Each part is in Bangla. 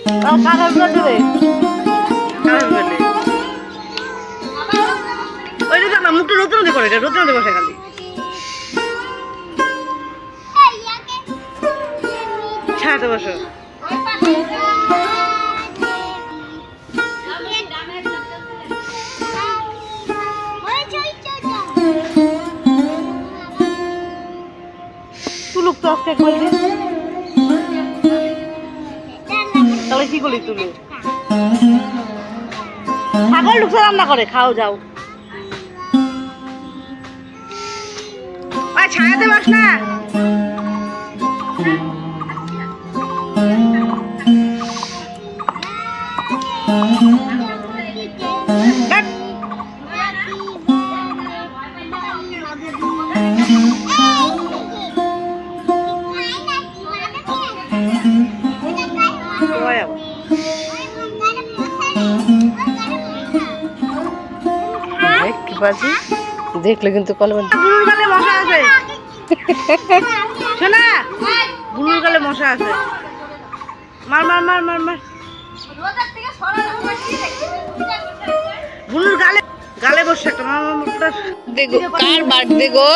মুখটা নতুন করে নতুন বসে খালি ছাড়াতে বসো। তুলুক তো আজকে তাহলে কি করলি তুলু ছাগল ঢুকছে রান্না করে খাও যাও ছায়াতে বস না দেখলে কিন্তু বুলুর গালে মশা আছে শোনা বুলুর গালে মশা আছে মার মার মার মার মার বুলুর গালে গালে বসে একটা দেখো কার বার্থডে গো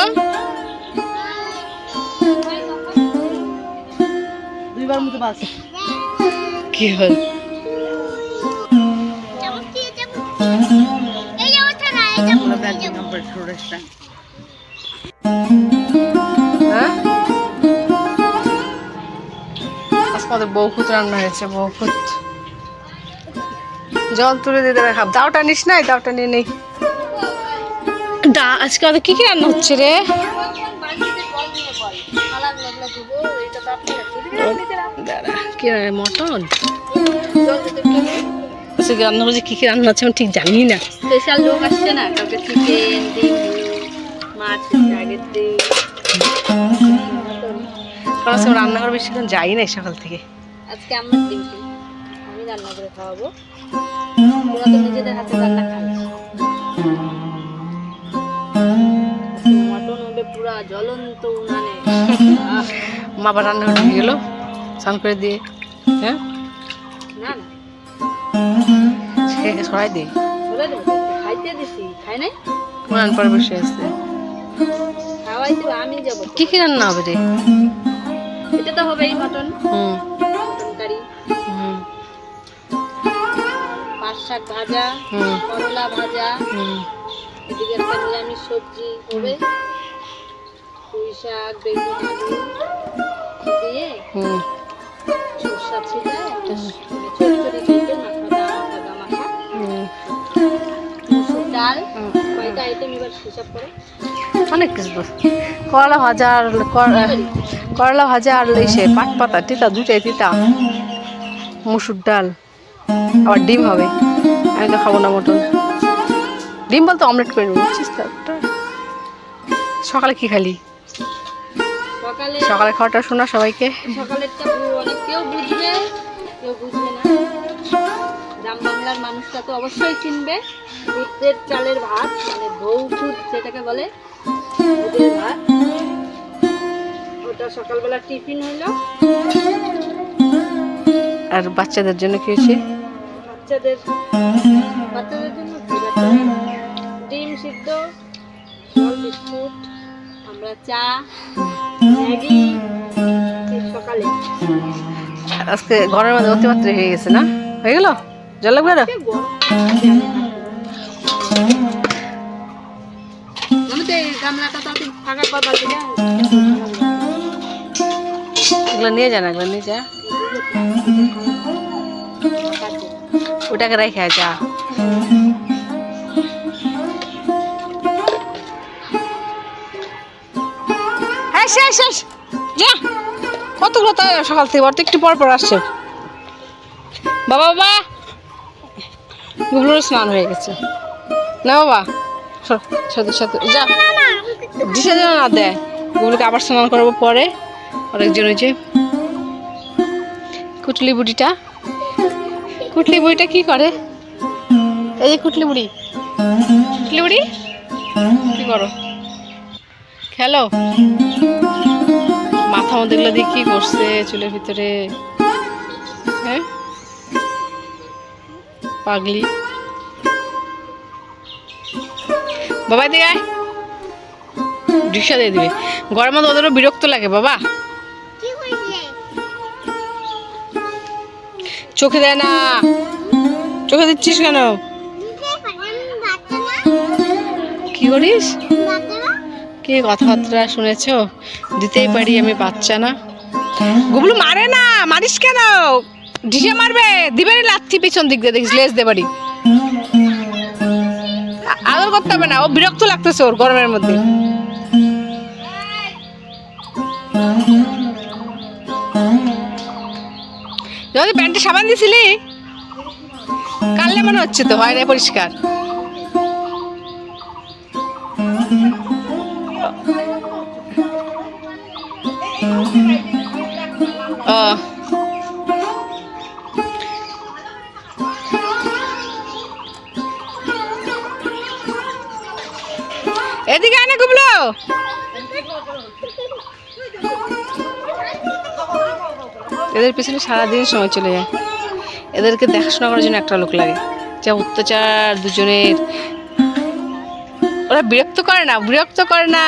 দুইবার মতো বাস কি হল আজকে বহুত রান্না হয়েছে বহুত জল তুলে দিয়ে দেবে খাব দাওটা নিস নাই দাওটা নিয়ে নেই আজকে আমাদের কি কি রান্না হচ্ছে রে কি মটন রান্না করছে কি কি রান্না হচ্ছে আমি ঠিক জানি না স্পেশাল লোক আসছে না কালকে চিকেন ডিম মাছ আগের দিন রান্না করে বেশিক্ষণ যাই না সকাল থেকে আজকে আমার ডিউটি আমি রান্না করে খাওয়াবো তোরা তো নিজেদের হাতে রান্না খাই মটন হলে পুরা জ্বলন্ত উনানে মা আবার রান্না করে গেল স্নান করে দিয়ে হ্যাঁ না না সরাই দে খাইতে দিছি খাই নাই উনান পরে বসে আছে খাওয়াই দিব আমি যাব কি কি রান্না হবে রে এটা তো হবেই মটন মটন কারি পাঁচ শাক ভাজা করলা ভাজা এদিকে একটা নিরামিষ সবজি হবে পুঁই শাক বেগুন আলু দিয়ে সরষা ছিটা একটা চচ্চড়ি টাইপের মাখা মুসুর ডাল কয়টা আইটেম এবার হিসাব করে অনেক কিছু করলা ভাজা আর করলা ভাজা আর সে পাট পাতা তিতা দুটাই তিতা মুসুর ডাল আবার ডিম হবে আমি তো খাবো না মটন ডিম বলতে অমলেট করে নেবো বুঝছিস তো সকালে কি খালি সকালে খাওয়াটা শোনা সবাইকে সকালেরটা অনেক কেউ বুঝবে কেউ বুঝবে না গ্রাম বাংলার মানুষটা তো অবশ্যই চিনবে বুটের চালের ভাত মানে বউ খুদ যেটাকে বলে বুটের ভাত ওটা সকালবেলা টিফিন হইলো আর বাচ্চাদের জন্য কি হয়েছে বাচ্চাদের জন্য ডিম সিদ্ধ জল বিস্কুট আমরা চা ম্যাগি সকালে আজকে ঘরের মধ্যে অতিমাত্রা হয়ে গেছে না হয়ে গেল জল লাগবে না এগুলো নিয়ে যা না এগুলো নিয়ে যা ওটাকে রেখে যা কতগুলো তো সকাল থেকে বর্ত একটু পর পর আসছে বাবা বাবা গুগলোর স্নান হয়ে গেছে না বাবা সাথে সাথে যা দিশা যেন না দেয় গুগলোকে আবার স্নান করবো পরে আরেকজন হয়েছে কুটলি বুড়িটা কি করে এই যে কুটলি বুড়ি কি করো খেলো মাথা মধ্যে এগুলো দিয়ে কি করছে চুলের ভিতরে হ্যাঁ পাগলি বাবা দিয়ে আয়, রিক্সা দিয়ে দিবে। গরমে তো ওদেরও বিরক্ত লাগে বাবা, চোখে দেয় না। চোখে দিচ্ছিস কেন? কি করিস? কি কথাবার্তা শুনেছ? দিতেই পারি আমি, বাচ্চা না। গুবলু মারে না, মারিস কেন? ঢিসে মারবে, দিবে না লাথি পিছন দিক দিয়ে, দেখিস লেজ দে বাড়ি। আদর করতে হবে না, ও বিরক্ত লাগতেছে ওর গরমের মধ্যে। যদি প্যান্টে সাবান দিছিলি কাললে মনে হচ্ছে তো, হয় না পরিষ্কার। ও এদিকে আয় না গুবলু। এদের পিছনে সারাদিন সময় চলে যায়। এদেরকে দেখাশোনা করার জন্য একটা লোক লাগে। যা অত্যাচার দুজনের, ওরা বিরক্ত করে না, বিরক্ত করে না।